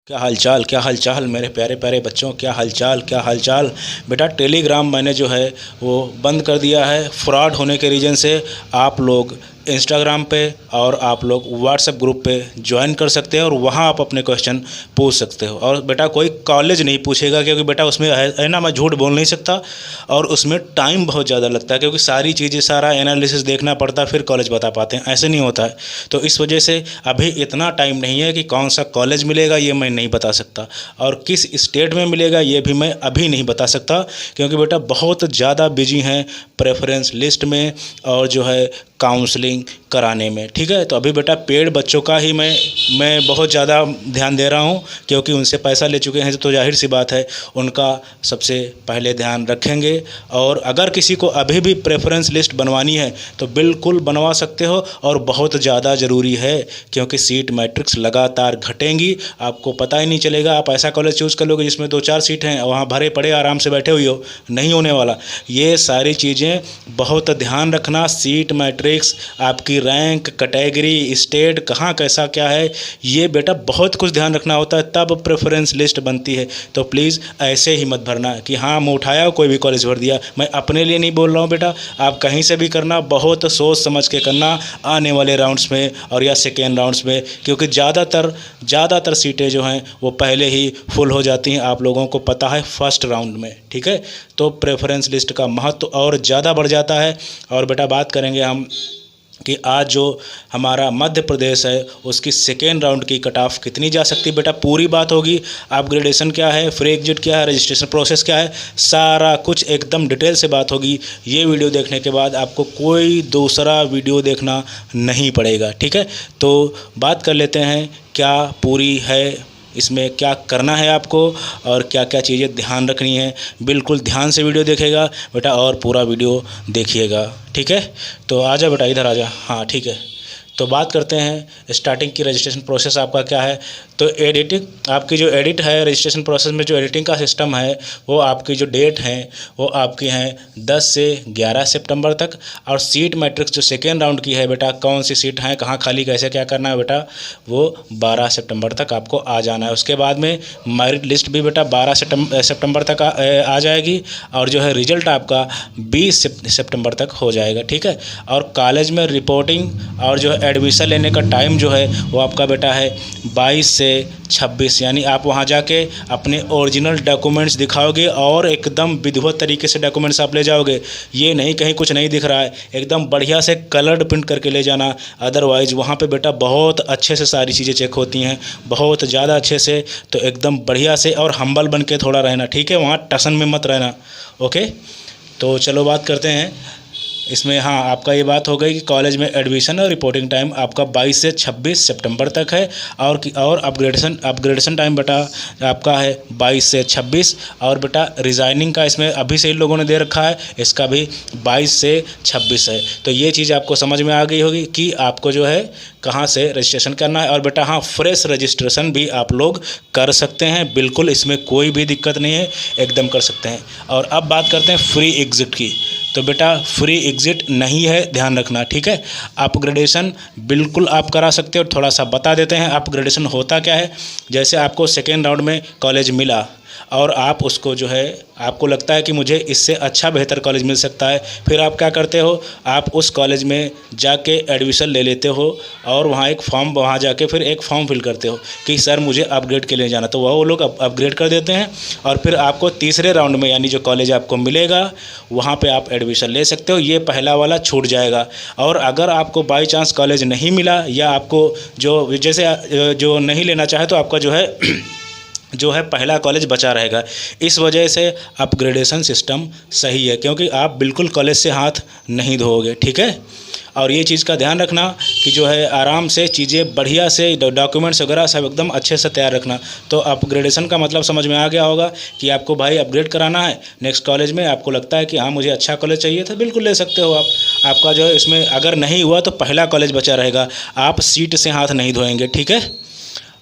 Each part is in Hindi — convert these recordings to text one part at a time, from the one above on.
क्या हाल चाल मेरे प्यारे प्यारे बच्चों, क्या हाल चाल। बेटा टेलीग्राम मैंने जो है वो बंद कर दिया है फ्रॉड होने के रीज़न से। आप लोग इंस्टाग्राम पे और आप लोग व्हाट्सएप ग्रुप पे ज्वाइन कर सकते हैं और वहाँ आप अपने क्वेश्चन पूछ सकते हो। और बेटा कोई कॉलेज नहीं पूछेगा, क्योंकि बेटा उसमें है ना, मैं झूठ बोल नहीं सकता और उसमें टाइम बहुत ज़्यादा लगता है, क्योंकि सारी चीज़ें सारा एनालिसिस देखना पड़ता है, फिर कॉलेज बता पाते हैं, ऐसे नहीं होता है। तो इस वजह से अभी इतना टाइम नहीं है कि कौन सा कॉलेज मिलेगा ये मैं नहीं बता सकता, और किस स्टेट में मिलेगा ये भी मैं अभी नहीं बता सकता, क्योंकि बेटा बहुत ज़्यादा बिजी हैं प्रेफरेंस लिस्ट में और जो है काउंसलिंग कराने में। ठीक है, तो अभी बेटा पेड बच्चों का ही मैं बहुत ज़्यादा ध्यान दे रहा हूँ, क्योंकि उनसे पैसा ले चुके हैं तो जाहिर सी बात है उनका सबसे पहले ध्यान रखेंगे। और अगर किसी को अभी भी प्रेफरेंस लिस्ट बनवानी है तो बिल्कुल बनवा सकते हो, और बहुत ज़्यादा ज़रूरी है, क्योंकि सीट मैट्रिक्स लगातार घटेंगी, आपको पता ही नहीं चलेगा। आप ऐसा कॉलेज चूज़ कर लोगे जिसमें 2-4 सीट हैं, वहाँ भरे पड़े आराम से बैठे हुए हो, नहीं होने वाला। ये सारी चीज़ें बहुत ध्यान रखना, सीट मैट्रिक्स, आपकी रैंक, कैटेगरी, स्टेट, कहाँ कैसा क्या है, ये बेटा बहुत कुछ ध्यान रखना होता है, तब प्रेफरेंस लिस्ट बनती है। तो प्लीज़ ऐसे ही मत भरना कि हाँ मैं उठाया कोई भी कॉलेज भर दिया। मैं अपने लिए नहीं बोल रहा हूँ बेटा, आप कहीं से भी करना, बहुत सोच समझ के करना आने वाले राउंड्स में और या सेकेंड राउंड्स में, क्योंकि ज़्यादातर सीटें जो हैं वो पहले ही फुल हो जाती हैं, आप लोगों को पता है, फर्स्ट राउंड में। ठीक है, तो प्रेफरेंस लिस्ट का महत्व और ज़्यादा बढ़ जाता है। और बेटा बात करेंगे हम कि आज जो हमारा मध्य प्रदेश है उसकी सेकेंड राउंड की कट ऑफ कितनी जा सकती है। बेटा पूरी बात होगी, अपग्रेडेशन क्या है, फ्री एग्जिट क्या है, रजिस्ट्रेशन प्रोसेस क्या है, सारा कुछ एकदम डिटेल से बात होगी। ये वीडियो देखने के बाद आपको कोई दूसरा वीडियो देखना नहीं पड़ेगा। ठीक है, तो बात कर लेते हैं क्या पूरी है, इसमें क्या करना है आपको और क्या क्या चीज़ें ध्यान रखनी है। बिल्कुल ध्यान से वीडियो देखेगा बेटा और पूरा वीडियो देखिएगा। ठीक है, तो आजा बेटा, इधर आजा। हाँ ठीक है, तो बात करते हैं स्टार्टिंग की। रजिस्ट्रेशन प्रोसेस आपका क्या है, तो एडिटिंग, आपकी जो एडिट है रजिस्ट्रेशन प्रोसेस में, जो एडिटिंग का सिस्टम है वो आपकी जो डेट है वो आपकी हैं 10 से 11 सितंबर तक। और सीट मैट्रिक्स जो सेकेंड राउंड की है बेटा, कौन सी सीट है, कहाँ खाली, कैसे क्या करना है बेटा, वो 12 सितंबर तक आपको आ जाना है। उसके बाद में मेरिट लिस्ट भी बेटा 12 सितंबर तक आ जाएगी, और जो है रिजल्ट आपका 20 सितंबर तक हो जाएगा। ठीक है, और कॉलेज में रिपोर्टिंग और जो है एडमिशन लेने का टाइम जो है वो आपका बेटा है 22 से 26, यानी आप वहाँ जाके अपने ओरिजिनल डॉक्यूमेंट्स दिखाओगे और एकदम विधिवत तरीके से डॉक्यूमेंट्स आप ले जाओगे। ये नहीं कहीं कुछ नहीं दिख रहा है, एकदम बढ़िया से कलर्ड प्रिंट करके ले जाना। अदरवाइज़ वहाँ पे बेटा बहुत अच्छे से सारी चीज़ें चेक होती हैं, बहुत ज़्यादा अच्छे से, तो एकदम बढ़िया से और हम्बल बन के थोड़ा रहना। ठीक है, वहाँ टसन में मत रहना। ओके, तो चलो बात करते हैं इसमें। हाँ, आपका ये बात हो गई कि कॉलेज में एडमिशन और रिपोर्टिंग टाइम आपका 22 से 26 सितंबर तक है, और अपग्रेडेशन टाइम बेटा आपका है 22 से 26। और बेटा रिज़ाइनिंग का इसमें अभी से इन लोगों ने दे रखा है, इसका भी 22 से 26 है। तो ये चीज़ आपको समझ में आ गई होगी कि आपको जो है कहाँ से रजिस्ट्रेशन करना है। और बेटा हाँ, फ्रेश रजिस्ट्रेशन भी आप लोग कर सकते हैं, बिल्कुल इसमें कोई भी दिक्कत नहीं है, एकदम कर सकते हैं। और अब बात करते हैं फ्री एग्ज़िट की। तो बेटा फ्री एग्ज़िट नहीं है, ध्यान रखना। ठीक है, अपग्रेडेशन बिल्कुल आप करा सकते हो। थोड़ा सा बता देते हैं अपग्रेडेशन होता क्या है। जैसे आपको सेकेंड राउंड में कॉलेज मिला और आप उसको जो है, आपको लगता है कि मुझे इससे अच्छा बेहतर कॉलेज मिल सकता है, फिर आप क्या करते हो, आप उस कॉलेज में जाके एडमिशन ले लेते हो और वहाँ जाके फिर एक फॉर्म फिल करते हो कि सर मुझे अपग्रेड के लिए जाना, तो वो लोग अपग्रेड कर देते हैं। और फिर आपको तीसरे राउंड में, यानी जो कॉलेज आपको मिलेगा वहाँ पे आप एडमिशन ले सकते हो। ये पहला वाला छूट जाएगा। और अगर आपको बाई चांस कॉलेज नहीं मिला, या आपको जो जैसे जो नहीं लेना चाहे, तो आपका जो है पहला कॉलेज बचा रहेगा। इस वजह से अपग्रेडेशन सिस्टम सही है, क्योंकि आप बिल्कुल कॉलेज से हाथ नहीं धोओगे। ठीक है, और ये चीज़ का ध्यान रखना कि जो है आराम से चीज़ें बढ़िया से, डॉक्यूमेंट्स वगैरह सब एकदम अच्छे से तैयार रखना। तो अपग्रेडेशन का मतलब समझ में आ गया होगा कि आपको भाई अपग्रेड कराना है नेक्स्ट कॉलेज में। आपको लगता है कि हाँ मुझे अच्छा कॉलेज चाहिए था, बिल्कुल ले सकते हो आप। आपका जो है इसमें अगर नहीं हुआ तो पहला कॉलेज बचा रहेगा, आप सीट से हाथ नहीं धोएंगे। ठीक है,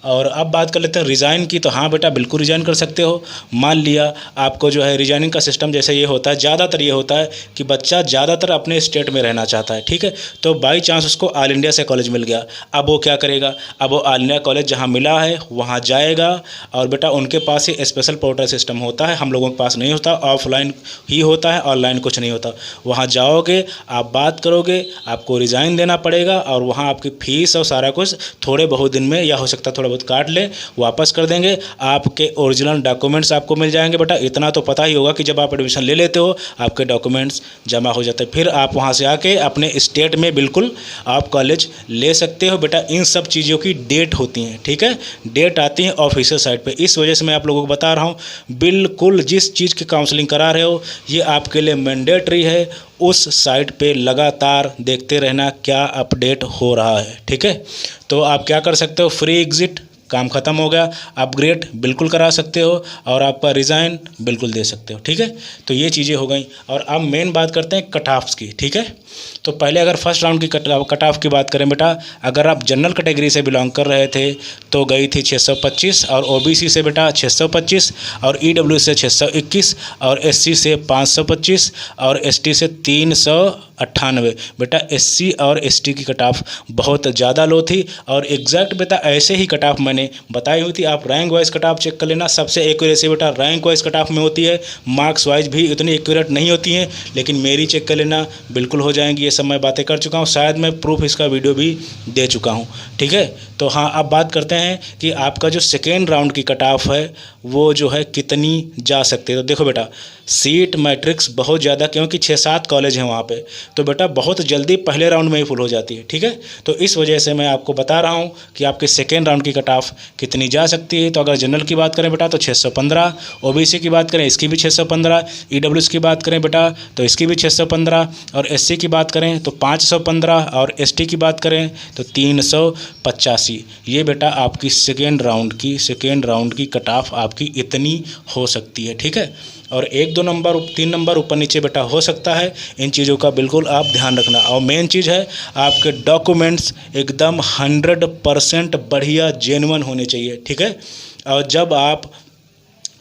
और अब बात कर लेते हैं रिज़ाइन की। तो हाँ बेटा, बिल्कुल रिज़ाइन कर सकते हो। मान लिया आपको जो है रिज़ाइनिंग का सिस्टम जैसे ये होता है, ज़्यादातर ये होता है कि बच्चा ज़्यादातर अपने स्टेट में रहना चाहता है, ठीक है। तो बाई चांस उसको ऑल इंडिया से कॉलेज मिल गया, अब वो क्या करेगा, अब वो ऑल इंडिया कॉलेज जहाँ मिला है वहाँ जाएगा। और बेटा उनके पास ही स्पेशल पोर्टल सिस्टम होता है, हम लोगों के पास नहीं होता, ऑफलाइन ही होता है, ऑनलाइन कुछ नहीं होता। वहाँ जाओगे, आप बात करोगे, आपको रिज़ाइन देना पड़ेगा और वहाँ आपकी फ़ीस और सारा कुछ थोड़े बहुत दिन में, या हो सकता है थोड़ा बहुत काट ले, वापस कर देंगे। आपके ओरिजिनल डॉक्यूमेंट्स आपको मिल जाएंगे। बेटा इतना तो पता ही होगा कि जब आप एडमिशन ले लेते हो आपके डॉक्यूमेंट्स जमा हो जाते हैं, फिर आप वहाँ से आके अपने स्टेट में बिल्कुल आप कॉलेज ले सकते हो। बेटा इन सब चीज़ों की डेट होती हैं, ठीक है, डेट आती है ऑफिशियल साइट पे। इस वजह से मैं आप लोगों को बता रहा हूँ, बिल्कुल जिस चीज़ की काउंसलिंग करा रहे हो ये आपके लिए मैंडेटरी है, उस साइट पे लगातार देखते रहना क्या अपडेट हो रहा है, ठीक है। तो आप क्या कर सकते हो, फ्री एग्ज़िट, काम ख़त्म हो गया, अपग्रेड बिल्कुल करा सकते हो और आपका रिज़ाइन बिल्कुल दे सकते हो, ठीक है। तो ये चीज़ें हो गई। और अब मेन बात करते हैं कट ऑफ्स की, ठीक है। तो पहले अगर फर्स्ट राउंड की कट ऑफ की बात करें बेटा, अगर आप जनरल कैटेगरी से बिलोंग कर रहे थे तो गई थी 625, और ओबीसी से बेटा 625, और ईडब्ल्यू से 621, और एससी से 525, और एसटी से 398। बेटा एससी और एसटी की कट ऑफ बहुत ज़्यादा लो थी, और एग्जैक्ट बेटा ऐसे ही कट ऑफ मैंने बताई हुई थी। आप rank wise cut off check कर लेना, सबसे एक्यूरेसी बेटा रैंक वाइज कट ऑफ में होती है, मार्क्स वाइज भी इतनी एक्यूरेट नहीं होती हैं, लेकिन मेरी चेक कर लेना, बिल्कुल हो जाएंगी। ये सब मैं बातें कर चुका हूँ, शायद मैं प्रूफ इसका वीडियो भी दे चुका हूँ, ठीक है। तो हाँ, अब बात करते हैं कि आपका जो सेकेंड राउंड की कट ऑफ है वो जो है कितनी जा सकती है। तो देखो बेटा, सीट मैट्रिक्स बहुत ज़्यादा, क्योंकि 6-7 कॉलेज हैं वहाँ पे, तो बेटा बहुत जल्दी पहले राउंड में ही फुल हो जाती है, ठीक है। तो इस वजह से मैं आपको बता रहा हूँ कि आपके सेकेंड राउंड की कट ऑफ कितनी जा सकती है। तो अगर जनरल की बात करें बेटा तो 615, ओबीसी की बात करें इसकी भी 615, ईडब्ल्यूएस की बात करें बेटा तो इसकी भी 615, और एससी की बात करें तो 515, और एसटी की बात करें तो 385। ये बेटा आपकी सेकेंड राउंड की कट ऑफ आपकी इतनी हो सकती है, ठीक है। और 1-2 नंबर 3 नंबर ऊपर नीचे बेटा हो सकता है, इन चीज़ों का बिल्कुल आप ध्यान रखना। और मेन चीज़ है आपके डॉक्यूमेंट्स एकदम 100% बढ़िया जेन्युइन होने चाहिए, ठीक है। और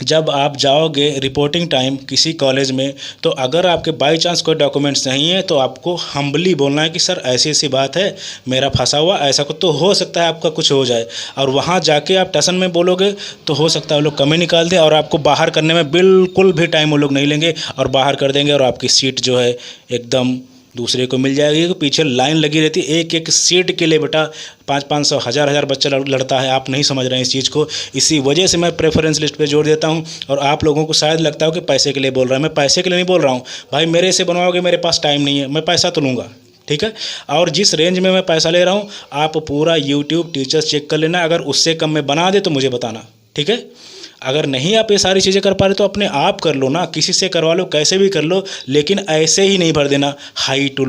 जब आप जाओगे रिपोर्टिंग टाइम किसी कॉलेज में, तो अगर आपके बाई चांस कोई डॉक्यूमेंट्स नहीं है तो आपको हम्बली बोलना है कि सर ऐसी ऐसी बात है, मेरा फंसा हुआ ऐसा कुछ, तो हो सकता है आपका कुछ हो जाए। और वहाँ जाके आप टेंशन में बोलोगे तो हो सकता है वो लोग कमी निकाल दें, और आपको बाहर करने में बिल्कुल भी टाइम वो लोग नहीं लेंगे, और बाहर कर देंगे, और आपकी सीट जो है एकदम दूसरे को मिल जाएगी। तो पीछे लाइन लगी रहती है, एक एक सीट के लिए बेटा 500-500 हज़ार बच्चा लड़ता है। आप नहीं समझ रहे हैं इस चीज़ को, इसी वजह से मैं प्रेफरेंस लिस्ट पे जोड़ देता हूँ। और आप लोगों को शायद लगता हो कि पैसे के लिए बोल रहा है, मैं पैसे के लिए नहीं बोल रहा हूँ भाई, मेरे से बनवाओगे, मेरे पास टाइम नहीं है, मैं पैसा तो लूँगा, ठीक है। और जिस रेंज में मैं पैसा ले रहा हूँ आप पूरा यूट्यूब टीचर्स चेक कर लेना, अगर उससे कम में बना दे तो मुझे बताना, ठीक है। अगर नहीं आप ये सारी चीज़ें कर पा रहे तो अपने आप कर लो ना, किसी से करवा लो, कैसे भी कर लो, लेकिन ऐसे ही नहीं भर देना high to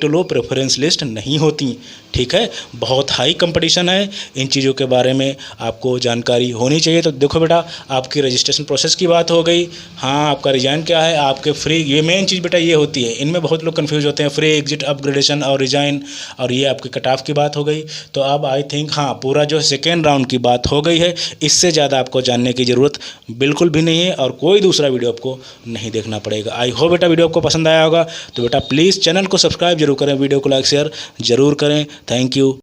low preference list नहीं होती, ठीक है। बहुत हाई कंपटीशन है, इन चीज़ों के बारे में आपको जानकारी होनी चाहिए। तो देखो बेटा, आपकी रजिस्ट्रेशन प्रोसेस की बात हो गई, हाँ आपका रिजाइन क्या है, आपके फ्री, ये मेन चीज़ बेटा ये होती है, इनमें बहुत लोग कंफ्यूज होते हैं, फ्री एग्जिट, अपग्रेडेशन और रिजाइन, और ये आपकी कट ऑफ की बात हो गई। तो अब आई थिंक हाँ पूरा जो सेकेंड राउंड की बात हो गई है, इससे ज़्यादा आपको जानने की ज़रूरत बिल्कुल भी नहीं है, और कोई दूसरा वीडियो आपको नहीं देखना पड़ेगा। आई होप बेटा वीडियो आपको पसंद आया होगा। तो बेटा प्लीज़ चैनल को सब्सक्राइब जरूर करें, वीडियो को लाइक शेयर जरूर करें। Thank you.